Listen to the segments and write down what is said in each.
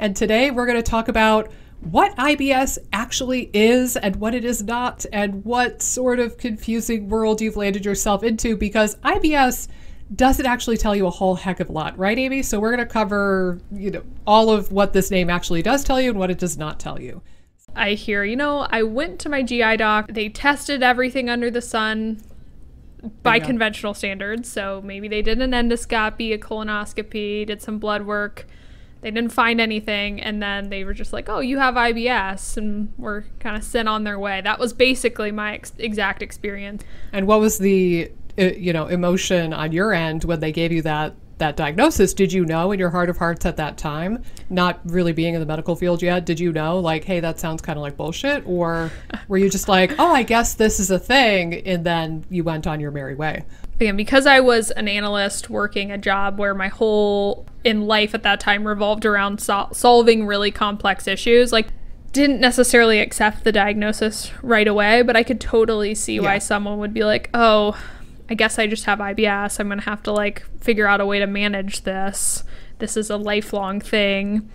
and today we're going to talk about what IBS actually is and what it is not, and what sort of confusing world you've landed yourself into, because IBS doesn't actually tell you a whole heck of a lot, right, Amy? So we're going to cover, all of what this name actually does tell you and what it does not tell you. I hear, I went to my GI doc. They tested everything under the sun by conventional standards. So maybe they did an endoscopy, a colonoscopy, did some blood work. They didn't find anything. And then they were just like, oh, you have IBS, and were kind of sent on their way. That was basically my exact experience. And what was the, emotion on your end when they gave you that diagnosis? Did you know in your heart of hearts at that time, not really being in the medical field yet, did you know, like, hey, that sounds kind of like bullshit? Or were you just like, oh, I guess this is a thing, and then you went on your merry way? Again, because I was an analyst working a job where my whole in life at that time revolved around solving really complex issues, like, didn't necessarily accept the diagnosis right away, but I could totally see why someone would be like, oh, I guess I just have IBS. I'm going to have to figure out a way to manage this. This is a lifelong thing.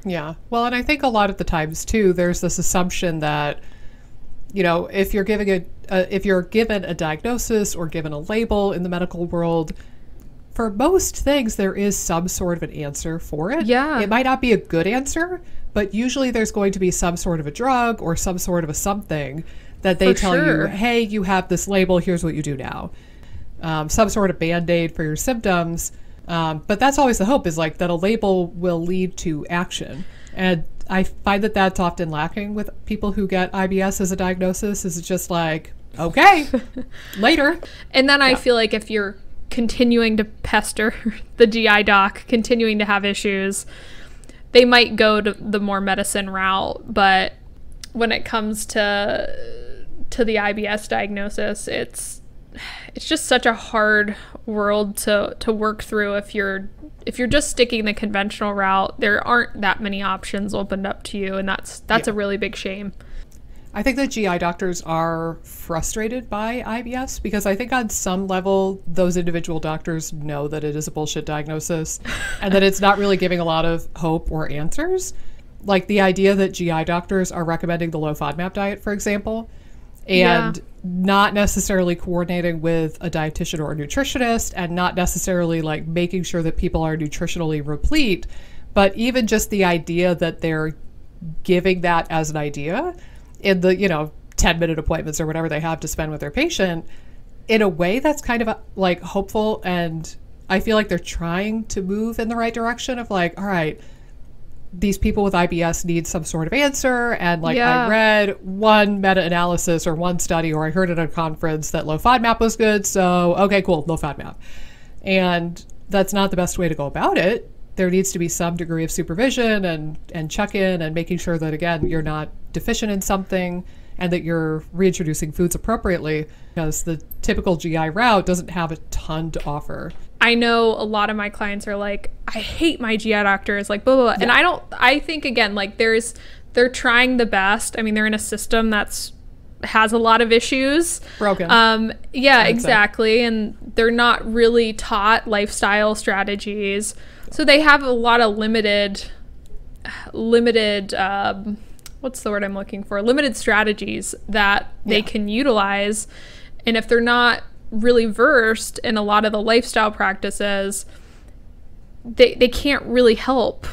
Yeah. Well, and I think a lot of the times too, there's this assumption that, if you're given a diagnosis or given a label in the medical world, for most things, there is some sort of an answer for it. Yeah. It might not be a good answer, but usually there's going to be some sort of a drug or some sort of a something that they tell you, hey, you have this label, here's what you do now. Some sort of Band-Aid for your symptoms. But that's always the hope, is that a label will lead to action. And I find that that's often lacking with people who get IBS as a diagnosis, is it's just like, okay, later. And then I feel like if you're continuing to pester the GI doc, continuing to have issues, they might go to the more medicine route. But when it comes to the IBS diagnosis, it's just such a hard world to work through. If you're just sticking the conventional route, there aren't that many options opened up to you, and that's a really big shame. I think that GI doctors are frustrated by IBS because I think on some level those individual doctors know that it is a bullshit diagnosis and that it's not really giving a lot of hope or answers. Like the idea that GI doctors are recommending the low FODMAP diet, for example, and not necessarily coordinating with a dietitian or a nutritionist, and not necessarily making sure that people are nutritionally replete, but even just the idea that they're giving that as an idea in the 10-minute appointments or whatever they have to spend with their patient, in a way that's kind of hopeful. And I feel like they're trying to move in the right direction of all right, these people with IBS need some sort of answer. And I read one meta-analysis or one study, or I heard at a conference that low FODMAP was good. So, okay, cool, low FODMAP. And that's not the best way to go about it. There needs to be some degree of supervision and check-in and making sure that, again, you're not deficient in something and that you're reintroducing foods appropriately, because the typical GI route doesn't have a ton to offer. I know a lot of my clients are like, I hate my GI doctors, blah, blah, blah. Yeah. And I think, again, they're trying the best. I mean, they're in a system has a lot of issues. Broken. Yeah, exactly. And they're not really taught lifestyle strategies. So they have a lot of limited, what's the word I'm looking for? Limited strategies that they can utilize. And if they're not really versed in a lot of the lifestyle practices, they can't really help.